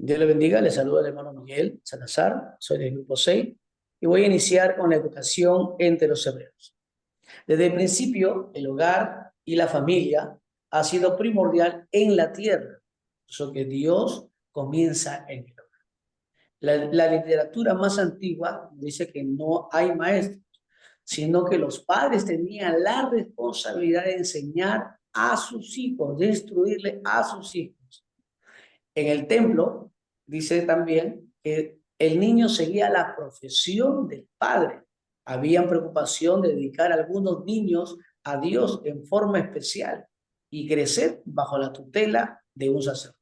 Dios le bendiga, le saluda el hermano Miguel Salazar, soy del grupo 6 y voy a iniciar con la educación entre los hebreos. Desde el principio, el hogar y la familia ha sido primordial en la tierra, eso que Dios comienza en el hogar. La literatura más antigua dice que no hay maestros, sino que los padres tenían la responsabilidad de enseñar a sus hijos, de instruirle a sus hijos. En el templo dice también que el niño seguía la profesión del padre. Había preocupación de dedicar a algunos niños a Dios en forma especial y crecer bajo la tutela de un sacerdote.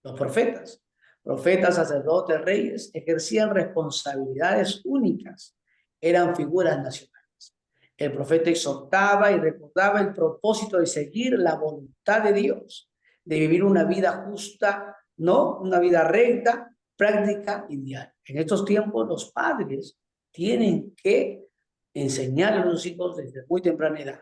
Los profetas, sacerdotes, reyes, ejercían responsabilidades únicas, eran figuras nacionales. El profeta exhortaba y recordaba el propósito de seguir la voluntad de Dios, de vivir una vida justa, ¿no? Una vida recta, práctica y diaria. En estos tiempos los padres tienen que enseñar a los hijos desde muy temprana edad.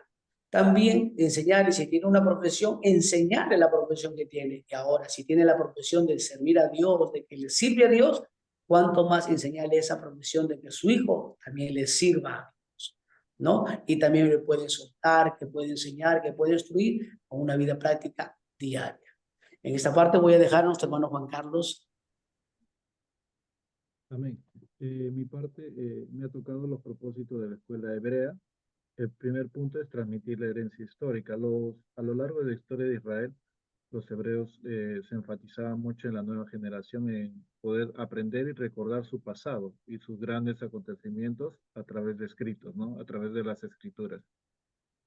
También enseñar, y si tiene una profesión, enseñarle la profesión que tiene. Y ahora, si tiene la profesión de servir a Dios, de que le sirve a Dios, cuánto más enseñarle esa profesión de que su hijo también le sirva a Dios, ¿no? Y también le puede soltar, que puede enseñar, que puede instruir con una vida práctica diaria. En esta parte voy a dejar a nuestro hermano Juan Carlos. Amén. Mi parte me ha tocado los propósitos de la escuela hebrea. El primer punto es transmitir la herencia histórica. A lo largo de la historia de Israel, los hebreos se enfatizaban mucho en la nueva generación en poder aprender y recordar su pasado y sus grandes acontecimientos a través de escritos, ¿no? A través de las escrituras.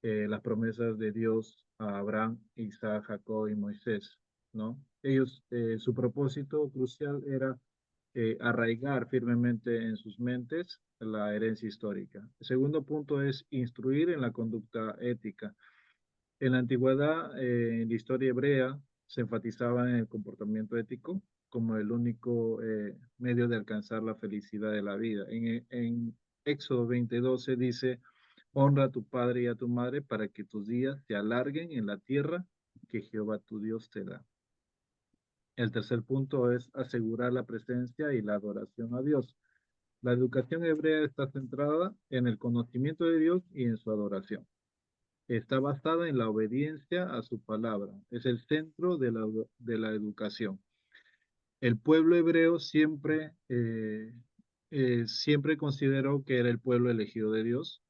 Las promesas de Dios a Abraham, Isaac, Jacob y Moisés, ¿no? Ellos, su propósito crucial era arraigar firmemente en sus mentes la herencia histórica. El segundo punto es instruir en la conducta ética. En la antigüedad, en la historia hebrea, se enfatizaba en el comportamiento ético como el único medio de alcanzar la felicidad de la vida. En Éxodo 20:12 dice, honra a tu padre y a tu madre para que tus días se alarguen en la tierra que Jehová tu Dios te da. El tercer punto es asegurar la presencia y la adoración a Dios. La educación hebrea está centrada en el conocimiento de Dios y en su adoración. Está basada en la obediencia a su palabra. Es el centro de la educación. El pueblo hebreo siempre consideró que era el pueblo elegido de Dios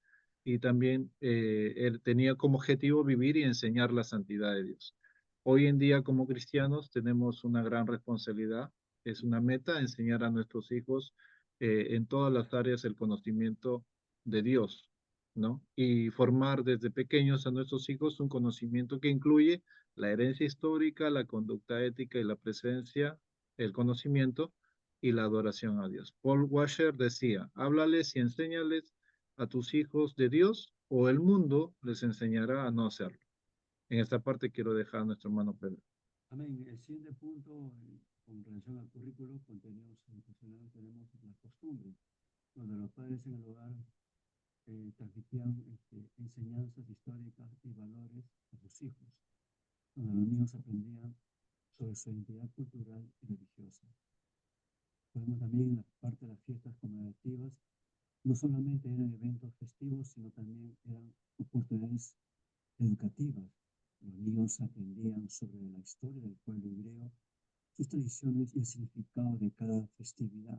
y también él tenía como objetivo vivir y enseñar la santidad de Dios. Hoy en día como cristianos tenemos una gran responsabilidad, es una meta enseñar a nuestros hijos en todas las áreas el conocimiento de Dios, ¿no? Y formar desde pequeños a nuestros hijos un conocimiento que incluye la herencia histórica, la conducta ética y la presencia, el conocimiento y la adoración a Dios. Paul Washer decía, háblales y enséñales a tus hijos de Dios o el mundo les enseñará a no hacerlo. En esta parte quiero dejar a nuestro hermano Pedro. Amén. El siguiente punto, con relación al currículo, contenidos educacionales, tenemos las costumbres, donde los padres en el hogar transmitían enseñanzas históricas y valores a sus hijos, donde los niños aprendían sobre su identidad cultural y religiosa. Podemos también en la parte de las fiestas conmemorativas, no solamente eran eventos festivos, sino también eran oportunidades educativas. Los niños aprendían sobre la historia del pueblo hebreo, sus tradiciones y el significado de cada festividad.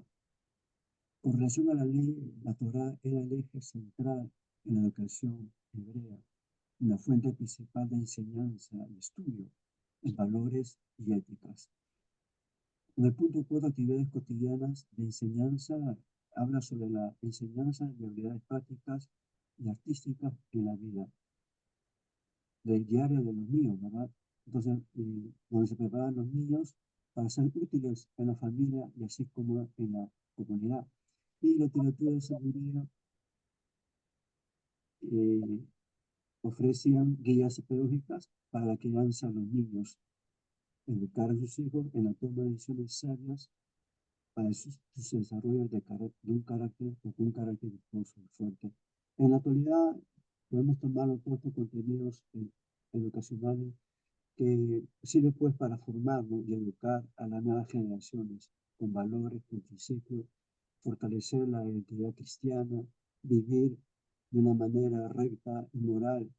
Con relación a la ley, la Torá era el eje central en la educación hebrea, una fuente principal de enseñanza y estudio en valores y éticas. En el punto 4, actividades cotidianas de enseñanza, habla sobre la enseñanza de habilidades prácticas y artísticas en la vida del diario de los niños, ¿verdad? Entonces, donde se preparan los niños para ser útiles en la familia y así como en la comunidad. Y la literatura de sabiduría eh, ofrecían guías pedagógicas para la crianza de los niños, educar a sus hijos en la toma de decisiones sabias para su desarrollo de un carácter o un carácter virtuoso y fuerte. En la actualidad podemos tomar todos estos contenidos educacionales que sirve pues para formarnos y educar a las nuevas generaciones con valores, con principios, fortalecer la identidad cristiana, vivir de una manera recta y moral,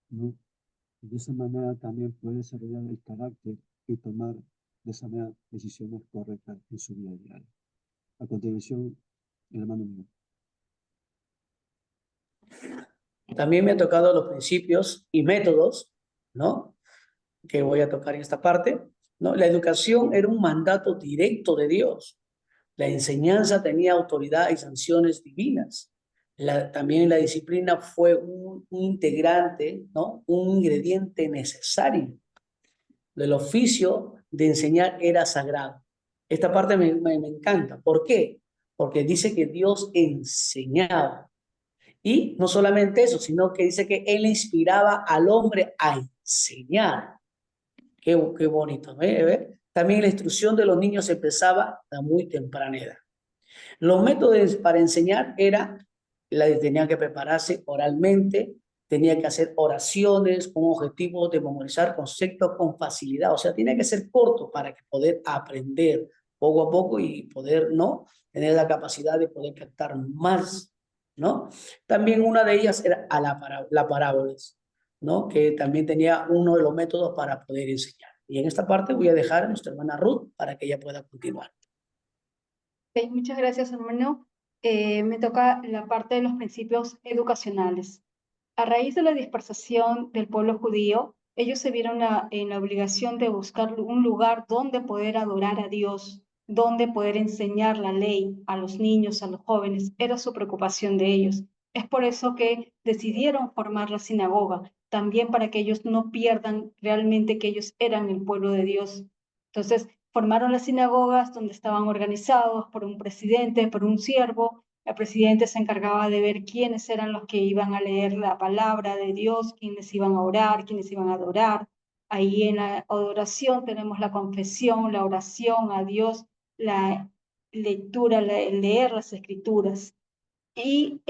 ¿no? Y de esa manera también poder desarrollar el carácter y tomar de esa manera decisiones correctas en su vida diaria. A continuación, el hermano mío. También me ha tocado los principios y métodos, ¿no? Que voy a tocar en esta parte, ¿no? La educación era un mandato directo de Dios. La enseñanza tenía autoridad y sanciones divinas. También la disciplina fue un integrante, ¿no? Un ingrediente necesario. El oficio de enseñar era sagrado. Esta parte me encanta. ¿Por qué? Porque dice que Dios enseñaba. Y no solamente eso, sino que dice que Él inspiraba al hombre a enseñar. Qué bonito, ¿ve? También la instrucción de los niños empezaba a muy temprana edad. Los métodos para enseñar tenía que prepararse oralmente, tenía que hacer oraciones con objetivo de memorizar conceptos con facilidad. O sea, tiene que ser corto para que poder aprender poco a poco y poder, ¿no? Tener la capacidad de poder captar más, ¿no? También una de ellas era la parábolas, ¿no? Que también tenía uno de los métodos para poder enseñar. Y en esta parte voy a dejar a nuestra hermana Ruth para que ella pueda continuar. Ok, muchas gracias, hermano. Me toca la parte de los principios educacionales. A raíz de la dispersación del pueblo judío, ellos se vieron en la obligación de buscar un lugar donde poder adorar a Dios, donde poder enseñar la ley a los niños, a los jóvenes. Era su preocupación de ellos. Es por eso que decidieron formar la sinagoga, también para que ellos no pierdan realmente que ellos eran el pueblo de Dios. Entonces, formaron las sinagogas donde estaban organizados por un presidente, por un siervo. El presidente se encargaba de ver quiénes eran los que iban a leer la palabra de Dios, quiénes iban a orar, quiénes iban a adorar. Ahí en la adoración tenemos la confesión, la oración a Dios, la lectura, leer las escrituras. Y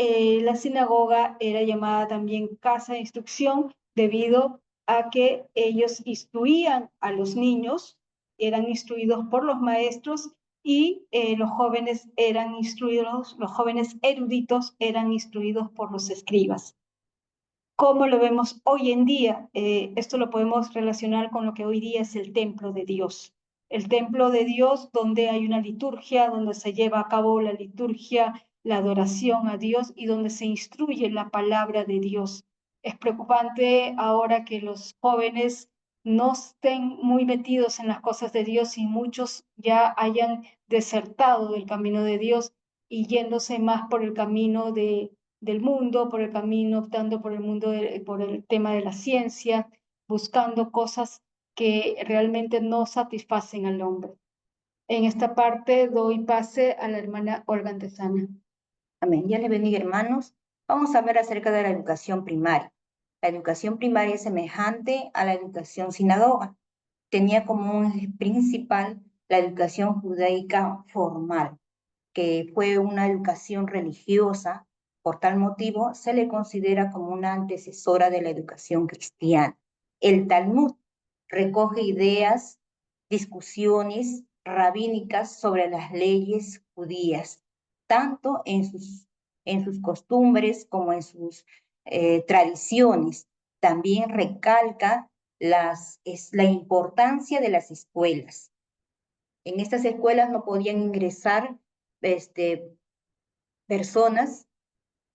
la sinagoga era llamada también casa de instrucción debido a que ellos instruían a los niños, eran instruidos por los maestros y los jóvenes eran instruidos, los jóvenes eruditos eran instruidos por los escribas. ¿Cómo lo vemos hoy en día? Esto lo podemos relacionar con lo que hoy día es el templo de Dios. El templo de Dios donde hay una liturgia, donde se lleva a cabo la liturgia, la adoración a Dios y donde se instruye la palabra de Dios. Es preocupante ahora que los jóvenes no estén muy metidos en las cosas de Dios y muchos ya hayan desertado del camino de Dios y yéndose más por el camino del mundo, por el camino, optando por el mundo, por el tema de la ciencia, buscando cosas que realmente no satisfacen al hombre. En esta parte doy pase a la hermana Olga Antesana. Amén. Dios les bendiga, hermanos. Vamos a ver acerca de la educación primaria. La educación primaria es semejante a la educación sinagoga. Tenía como un eje principal la educación judaica formal, que fue una educación religiosa. Por tal motivo, se le considera como una antecesora de la educación cristiana. El Talmud recoge ideas, discusiones rabínicas sobre las leyes judías, tanto en sus costumbres como en sus tradiciones. También recalca la importancia de las escuelas. En estas escuelas no podían ingresar personas,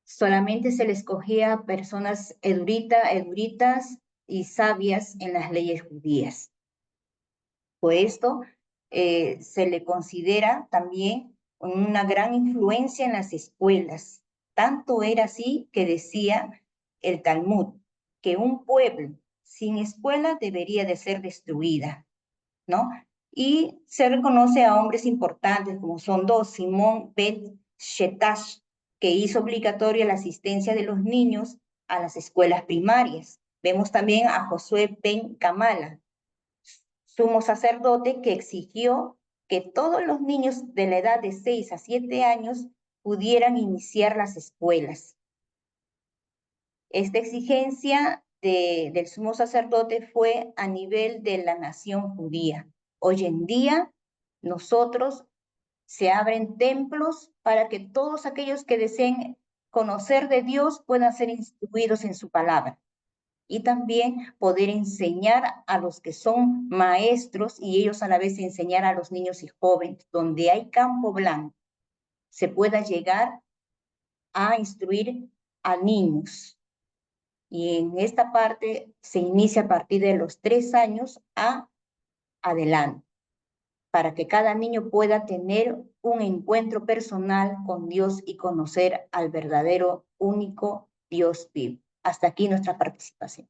solamente se les escogía personas eruditas y sabias en las leyes judías. Por esto se le considera también una gran influencia en las escuelas. Tanto era así que decía el Talmud que un pueblo sin escuela debería de ser destruida, ¿no? Y se reconoce a hombres importantes como son dos, Simón Bet Shetash, que hizo obligatoria la asistencia de los niños a las escuelas primarias. Vemos también a Josué Ben Kamala, sumo sacerdote, que exigió que todos los niños de la edad de 6 a 7 años pudieran iniciar las escuelas. Esta exigencia del sumo sacerdote fue a nivel de la nación judía. Hoy en día, nosotros se abren templos para que todos aquellos que deseen conocer de Dios puedan ser instruidos en su palabra. Y también poder enseñar a los que son maestros y ellos a la vez enseñar a los niños y jóvenes, donde hay campo blanco, se pueda llegar a instruir a niños. Y en esta parte se inicia a partir de los 3 años adelante, para que cada niño pueda tener un encuentro personal con Dios y conocer al verdadero, único Dios vivo. Hasta aquí nuestra participación.